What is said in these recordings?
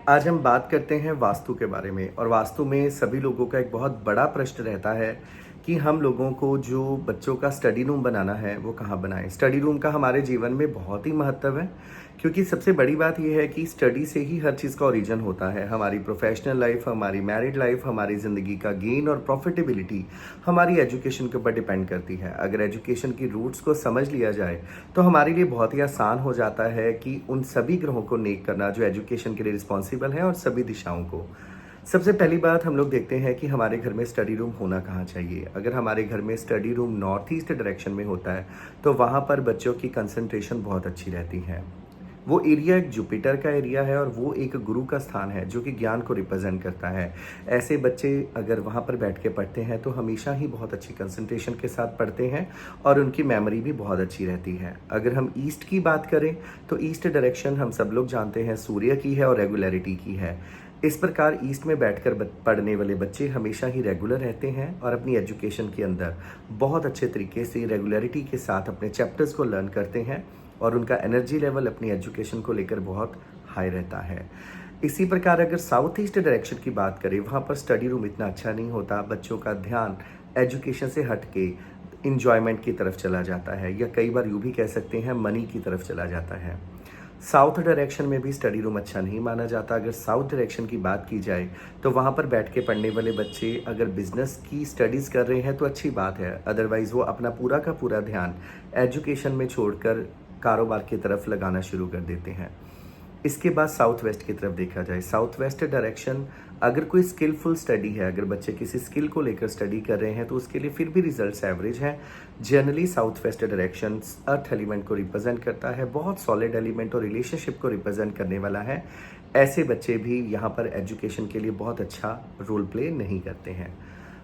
आज हम बात करते हैं वास्तु के बारे में और वास्तु में सभी लोगों का एक बहुत बड़ा प्रश्न रहता है कि हम लोगों को जो बच्चों का स्टडी रूम बनाना है वो कहाँ बनाएं। स्टडी रूम का हमारे जीवन में बहुत ही महत्व है क्योंकि सबसे बड़ी बात यह है कि स्टडी से ही हर चीज़ का ओरिजिन होता है। हमारी प्रोफेशनल लाइफ, हमारी मैरिड लाइफ, हमारी ज़िंदगी का गेन और प्रॉफिटेबिलिटी हमारी एजुकेशन के ऊपर डिपेंड करती है। अगर एजुकेशन की रूट्स को समझ लिया जाए तो हमारे लिए बहुत ही आसान हो जाता है कि उन सभी ग्रहों को नेक करना जो एजुकेशन के लिए रिस्पॉन्सिबल है और सभी दिशाओं को। सबसे पहली बात हम लोग देखते हैं कि हमारे घर में स्टडी रूम होना कहाँ चाहिए। अगर हमारे घर में study room north east direction में होता है तो वहाँ पर बच्चों की कंसंट्रेशन बहुत अच्छी रहती है। वो एरिया एक जुपिटर का एरिया है और वो एक गुरु का स्थान है जो कि ज्ञान को रिप्रेजेंट करता है। ऐसे बच्चे अगर वहाँ पर बैठ के पढ़ते हैं तो हमेशा ही बहुत अच्छी कंसंट्रेशन के साथ पढ़ते हैं और उनकी मेमोरी भी बहुत अच्छी रहती है। अगर हम ईस्ट की बात करें तो ईस्ट डायरेक्शन हम सब लोग जानते हैं सूर्य की है और रेगुलरिटी की है। इस प्रकार ईस्ट में बैठकर पढ़ने वाले बच्चे हमेशा ही रेगुलर रहते हैं और अपनी एजुकेशन के अंदर बहुत अच्छे तरीके से रेगुलरिटी के साथ अपने चैप्टर्स को लर्न करते हैं और उनका एनर्जी लेवल अपनी एजुकेशन को लेकर बहुत हाई रहता है। इसी प्रकार अगर साउथ ईस्ट डायरेक्शन की बात करें, वहाँ पर स्टडी रूम इतना अच्छा नहीं होता। बच्चों का ध्यान एजुकेशन से हट के इंजॉयमेंट की तरफ चला जाता है या कई बार यूँ भी कह सकते हैं मनी की तरफ चला जाता है। साउथ डायरेक्शन में भी स्टडी रूम अच्छा नहीं माना जाता। अगर साउथ डायरेक्शन की बात की जाए तो वहाँ पर बैठ के पढ़ने वाले बच्चे अगर बिजनेस की स्टडीज़ कर रहे हैं तो अच्छी बात है, अदरवाइज़ वो अपना पूरा का पूरा ध्यान एजुकेशन में छोड़कर कारोबार की तरफ लगाना शुरू कर देते हैं। इसके बाद साउथ वेस्ट की तरफ देखा जाए, साउथ वेस्ट डायरेक्शन अगर कोई स्किलफुल स्टडी है, अगर बच्चे किसी स्किल को लेकर स्टडी कर रहे हैं तो उसके लिए फिर भी रिजल्ट्स एवरेज हैं। Generally south west direction earth element को रिप्रेजेंट करता है, बहुत सॉलिड एलिमेंट और रिलेशनशिप को रिप्रेजेंट करने वाला है। ऐसे बच्चे भी यहाँ पर एजुकेशन के लिए बहुत अच्छा रोल प्ले नहीं करते हैं।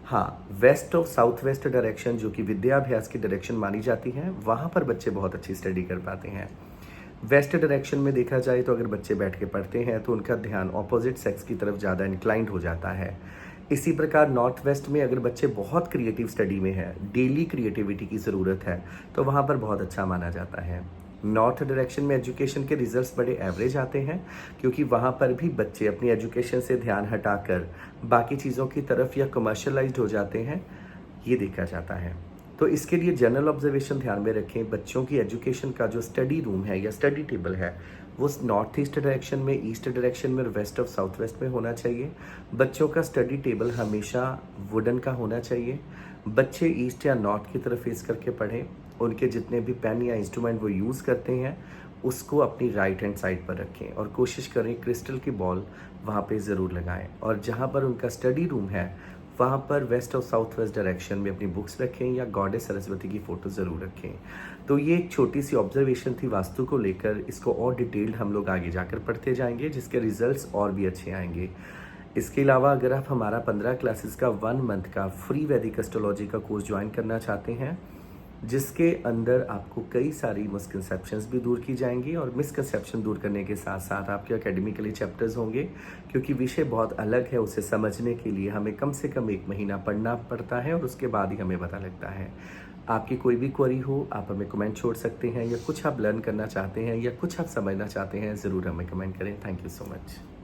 हाँ, वेस्ट और साउथ वेस्ट डायरेक्शन जो कि विद्याभ्यास की डायरेक्शन मानी जाती है, वहाँ पर बच्चे बहुत अच्छी स्टडी कर पाते हैं। वेस्ट डायरेक्शन में देखा जाए तो अगर बच्चे बैठ के पढ़ते हैं तो उनका ध्यान ऑपोजिट सेक्स की तरफ ज़्यादा इंक्लाइंड हो जाता है। इसी प्रकार नॉर्थ वेस्ट में अगर बच्चे बहुत क्रिएटिव स्टडी में है, डेली क्रिएटिविटी की ज़रूरत है, तो वहाँ पर बहुत अच्छा माना जाता है। नॉर्थ डायरेक्शन में एजुकेशन के रिजल्ट्स बड़े एवरेज आते हैं क्योंकि वहाँ पर भी बच्चे अपनी एजुकेशन से ध्यान हटाकर बाकी चीज़ों की तरफ या कमर्शलाइज्ड हो जाते हैं, ये देखा जाता है। तो इसके लिए जनरल ऑब्जर्वेशन ध्यान में रखें, बच्चों की एजुकेशन का जो स्टडी रूम है या स्टडी टेबल है वो नॉर्थ ईस्ट डायरेक्शन में, ईस्ट डायरेक्शन में और वेस्ट ऑफ साउथ वेस्ट में होना चाहिए। बच्चों का स्टडी टेबल हमेशा वुडन का होना चाहिए। बच्चे ईस्ट या नॉर्थ की तरफ फेस करके पढ़ें। उनके जितने भी पेन या इंस्ट्रूमेंट वो यूज़ करते हैं उसको अपनी राइट हैंड साइड पर रखें और कोशिश करें क्रिस्टल की बॉल वहाँ पे ज़रूर लगाएं। और जहाँ पर उनका स्टडी रूम है वहाँ पर वेस्ट और साउथ वेस्ट डायरेक्शन में अपनी बुक्स रखें या गॉडेस सरस्वती की फ़ोटो ज़रूर रखें। तो ये एक छोटी सी ऑब्जर्वेशन थी वास्तु को लेकर। इसको और डिटेल्ड हम लोग आगे जाकर पढ़ते जाएंगे जिसके रिजल्ट्स और भी अच्छे आएंगे। इसके अलावा अगर आप हमारा 15 क्लासेस का 1 मंथ का फ्री वैदिक एस्ट्रोलॉजी का कोर्स ज्वाइन करना चाहते हैं, जिसके अंदर आपको कई सारी मिसकंसेप्शंस भी दूर की जाएंगी और मिसकंसेप्शन दूर करने के साथ साथ आपके एकेडमिकली चैप्टर्स होंगे क्योंकि विषय बहुत अलग है। उसे समझने के लिए हमें कम से कम 1 महीना पढ़ना पड़ता है और उसके बाद ही हमें पता लगता है। आपकी कोई भी क्वेरी हो आप हमें कमेंट छोड़ सकते हैं, या कुछ आप लर्न करना चाहते हैं या कुछ आप समझना चाहते हैं ज़रूर हमें कमेंट करें। Thank you so much.